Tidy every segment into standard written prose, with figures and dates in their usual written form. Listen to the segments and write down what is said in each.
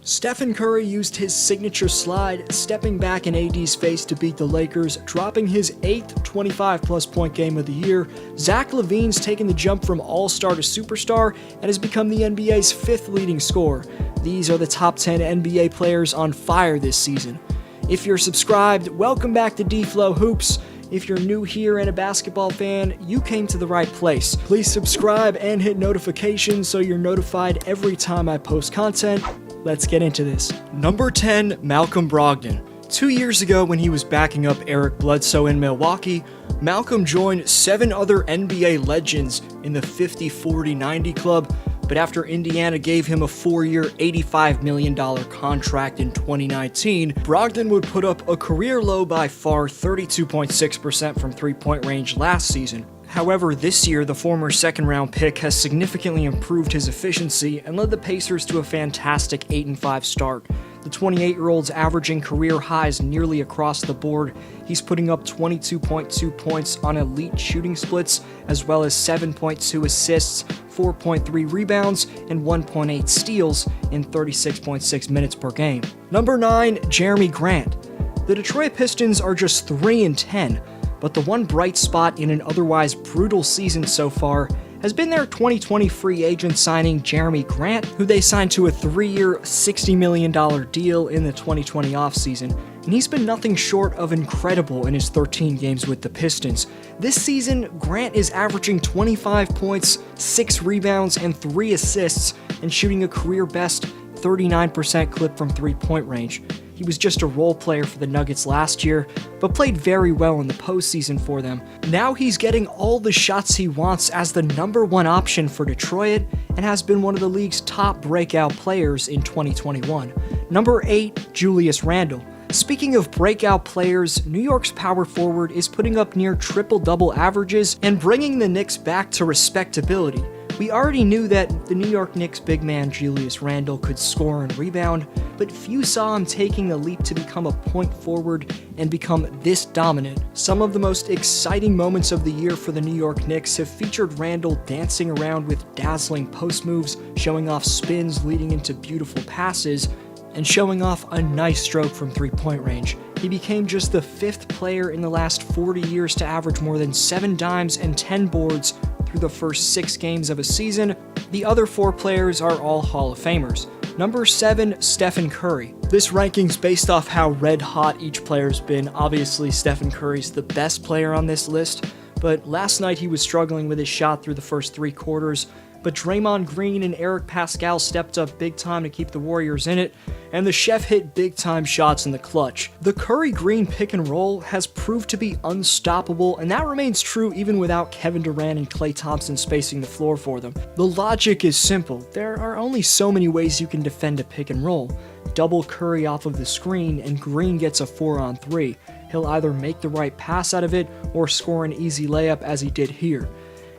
Stephen Curry used his signature slide, stepping back in AD's face to beat the Lakers, dropping his 8th 25-plus point game of the year. Zach LaVine's taken the jump from all-star to superstar and has become the NBA's 5th leading scorer. These are the top 10 NBA players on fire this season. If you're subscribed, welcome back to D-Flow Hoops. If you're new here and a basketball fan, you came to the right place. Please subscribe and hit notifications so you're notified every time I post content. Let's get into this. Number 10, Malcolm Brogdon. 2 years ago, when he was backing up Eric Bledsoe in Milwaukee, Malcolm joined 7 other NBA legends in the 50-40-90 club, but after Indiana gave him a 4-year, $85 million contract in 2019, Brogdon would put up a career low by far 32.6% from three-point range last season. However, this year, the former second-round pick has significantly improved his efficiency and led the Pacers to a fantastic 8-5 start. The 28-year-old's averaging career highs nearly across the board. He's putting up 22.2 points on elite shooting splits, as well as 7.2 assists, 4.3 rebounds, and 1.8 steals in 36.6 minutes per game. Number 9, Jerami Grant. The Detroit Pistons are just 3-10. But the one bright spot in an otherwise brutal season so far has been their 2020 free agent signing Jerami Grant, who they signed to a 3-year, $60 million deal in the 2020 offseason, and he's been nothing short of incredible in his 13 games with the Pistons. This season, Grant is averaging 25 points, 6 rebounds, and 3 assists, and shooting a career-best 39% clip from three-point range. He was just a role player for the Nuggets last year, but played very well in the postseason for them. Now he's getting all the shots he wants as the number 1 option for Detroit and has been one of the league's top breakout players in 2021. Number 8, Julius Randle. Speaking of breakout players, New York's power forward is putting up near triple-double averages and bringing the Knicks back to respectability. We already knew that the New York Knicks big man Julius Randle could score and rebound, but few saw him taking the leap to become a point forward and become this dominant. Some of the most exciting moments of the year for the New York Knicks have featured Randle dancing around with dazzling post moves, showing off spins leading into beautiful passes, and showing off a nice stroke from three-point range. He became just the 5th player in the last 40 years to average more than 7 dimes and 10 boards through the first 6 games of a season. The other 4 players are all Hall of Famers. Number 7, Stephen Curry. This ranking's based off how red hot each player's been. Obviously, Stephen Curry's the best player on this list, but last night he was struggling with his shot through the first 3 quarters. But Draymond Green and Eric Pascal stepped up big time to keep the Warriors in it, and the chef hit big time shots in the clutch. The Curry-Green pick and roll has proved to be unstoppable, and that remains true even without Kevin Durant and Klay Thompson spacing the floor for them. The logic is simple. There are only so many ways you can defend a pick and roll. Double Curry off of the screen, and Green gets a 4-on-3. He'll either make the right pass out of it or score an easy layup as he did here.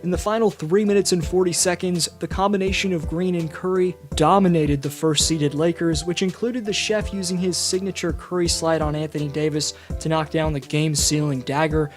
In the final 3 minutes and 40 seconds, the combination of Green and Curry dominated the first-seeded Lakers, which included the chef using his signature Curry slide on Anthony Davis to knock down the game-sealing dagger.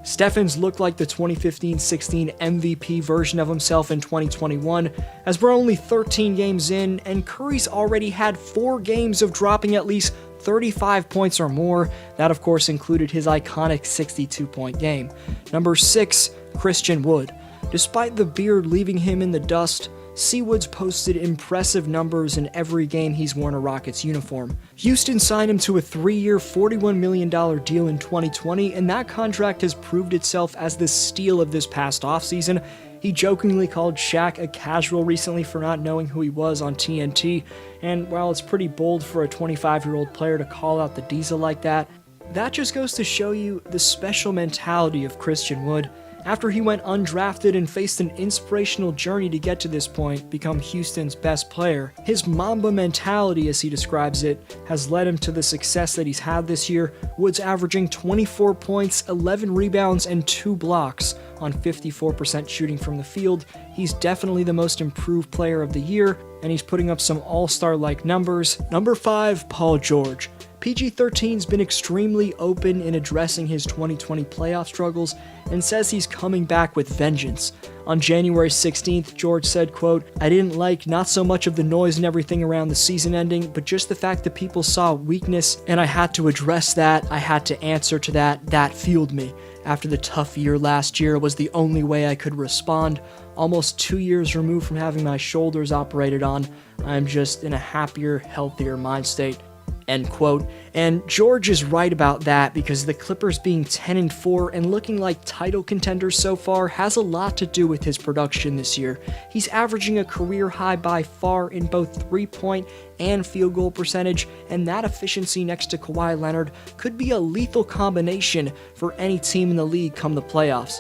Stephens looked like the 2015-16 MVP version of himself in 2021, as we're only 13 games in, and Curry's already had 4 games of dropping at least 35 points or more. That, of course, included his iconic 62-point game. Number 6, Christian Wood. Despite the beard leaving him in the dust, Seawood's posted impressive numbers in every game he's worn a Rockets uniform. Houston signed him to a 3-year, $41 million deal in 2020, and that contract has proved itself as the steal of this past offseason. He jokingly called Shaq a casual recently for not knowing who he was on TNT, and while it's pretty bold for a 25-year-old player to call out the Diesel like that, that just goes to show you the special mentality of Christian Wood. After he went undrafted and faced an inspirational journey to get to this point, become Houston's best player, his Mamba mentality, as he describes it, has led him to the success that he's had this year. Wood's averaging 24 points, 11 rebounds, and 2 blocks on 54% shooting from the field. He's definitely the most improved player of the year, and he's putting up some all-star-like numbers. Number 5, Paul George. PG-13's been extremely open in addressing his 2020 playoff struggles and says he's coming back with vengeance. On January 16th, George said, quote, "I didn't like not so much of the noise and everything around the season ending, but just the fact that people saw weakness and I had to address that, I had to answer to that, that fueled me. After the tough year last year was the only way I could respond. Almost 2 years removed from having my shoulders operated on, I'm just in a happier, healthier mind state." End quote. And George is right about that because the Clippers being 10-4 and looking like title contenders so far has a lot to do with his production this year. He's averaging a career high by far in both 3-point and field goal percentage, and that efficiency next to Kawhi Leonard could be a lethal combination for any team in the league come the playoffs.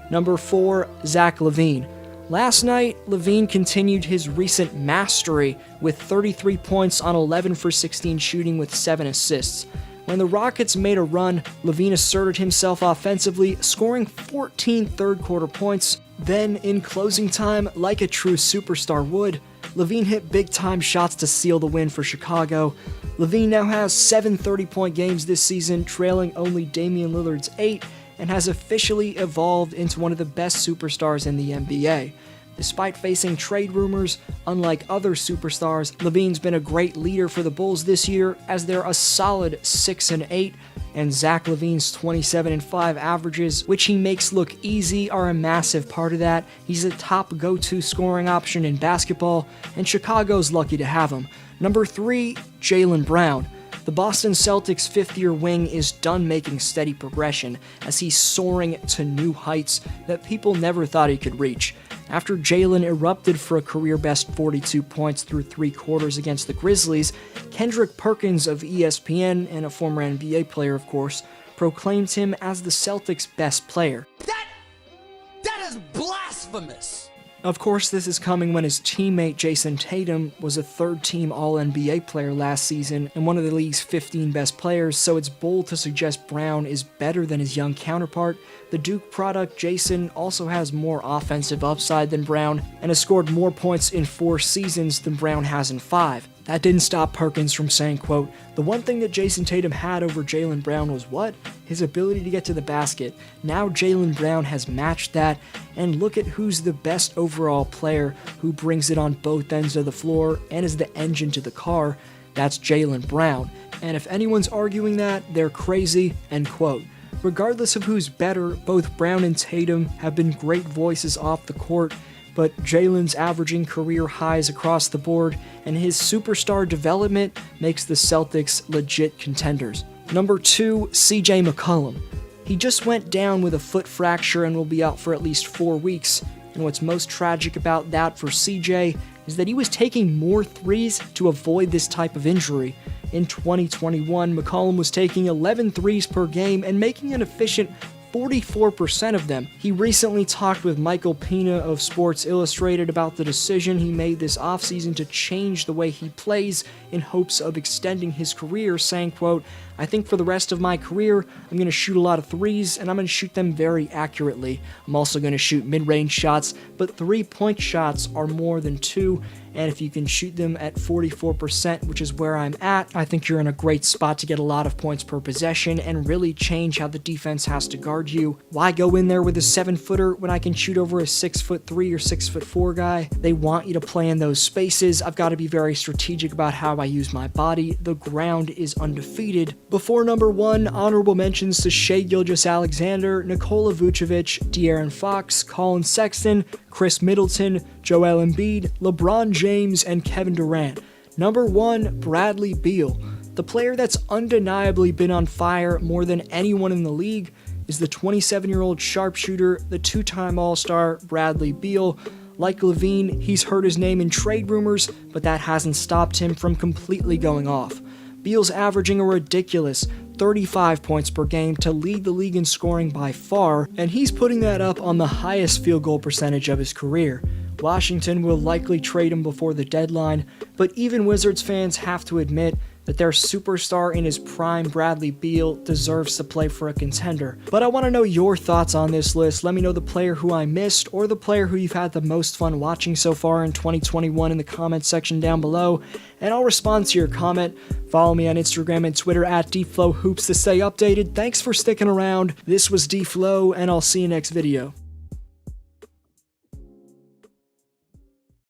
Number 4, Zach LaVine. Last night, LaVine continued his recent mastery with 33 points on 11 for 16 shooting with 7 assists. When the Rockets made a run, LaVine asserted himself offensively, scoring 14 third-quarter points. Then, in closing time, like a true superstar would, LaVine hit big-time shots to seal the win for Chicago. LaVine now has 7 30-point games this season, trailing only Damian Lillard's 8, and has officially evolved into one of the best superstars in the NBA. Despite facing trade rumors, unlike other superstars, LaVine's been a great leader for the Bulls this year as they're a solid 6-8, and Zach LaVine's 27-5 averages, which he makes look easy, are a massive part of that. He's a top go-to scoring option in basketball, and Chicago's lucky to have him. Number 3, Jaylen Brown. The Boston Celtics' fifth-year wing is done making steady progression as he's soaring to new heights that people never thought he could reach. After Jaylen erupted for a career-best 42 points through 3 quarters against the Grizzlies, Kendrick Perkins of ESPN, and a former NBA player of course, proclaimed him as the Celtics' best player. That is blasphemous! Of course, this is coming when his teammate Jason Tatum was a third-team All-NBA player last season and one of the league's 15 best players, so it's bold to suggest Brown is better than his young counterpart. The Duke product, Jason, also has more offensive upside than Brown and has scored more points in 4 seasons than Brown has in 5. That didn't stop Perkins from saying, quote, "The one thing that Jason Tatum had over Jaylen Brown was what? His ability to get to the basket. Now Jaylen Brown has matched that, and look at who's the best overall player who brings it on both ends of the floor and is the engine to the car. That's Jaylen Brown. And if anyone's arguing that, they're crazy," end quote. Regardless of who's better, both Brown and Tatum have been great voices off the court, but Jaylen's averaging career highs across the board, and his superstar development makes the Celtics legit contenders. Number 2, CJ McCollum. He just went down with a foot fracture and will be out for at least 4 weeks, and what's most tragic about that for CJ is that he was taking more threes to avoid this type of injury. In 2021, McCollum was taking 11 threes per game and making an efficient 44% of them. He recently talked with Michael Pina of Sports Illustrated about the decision he made this offseason to change the way he plays in hopes of extending his career, saying, quote, "I think for the rest of my career, I'm going to shoot a lot of threes, and I'm going to shoot them very accurately. I'm also going to shoot mid-range shots, but 3-point shots are more than 2, and if you can shoot them at 44%, which is where I'm at, I think you're in a great spot to get a lot of points per possession and really change how the defense has to guard you. Why go in there with a 7-footer when I can shoot over a 6'3" or 6'4" guy? They want you to play in those spaces. I've got to be very strategic about how I use my body. The ground is undefeated." Before number 1, honorable mentions to Shai Gilgeous-Alexander, Nikola Vucevic, De'Aaron Fox, Colin Sexton, Chris Middleton, Joel Embiid, LeBron James, and Kevin Durant. Number 1, Bradley Beal. The player that's undeniably been on fire more than anyone in the league is the 27-year-old sharpshooter, the 2-time All-Star Bradley Beal. Like LaVine, he's heard his name in trade rumors, but that hasn't stopped him from completely going off. Beal's averaging a ridiculous 35 points per game to lead the league in scoring by far, and he's putting that up on the highest field goal percentage of his career. Washington will likely trade him before the deadline, but even Wizards fans have to admit but their superstar in his prime, Bradley Beal, deserves to play for a contender. But I want to know your thoughts on this list. Let me know the player who I missed or the player who you've had the most fun watching so far in 2021 in the comment section down below, and I'll respond to your comment. Follow me on Instagram and Twitter at DFlowHoops to stay updated. Thanks for sticking around. This was DFlow, and I'll see you next video.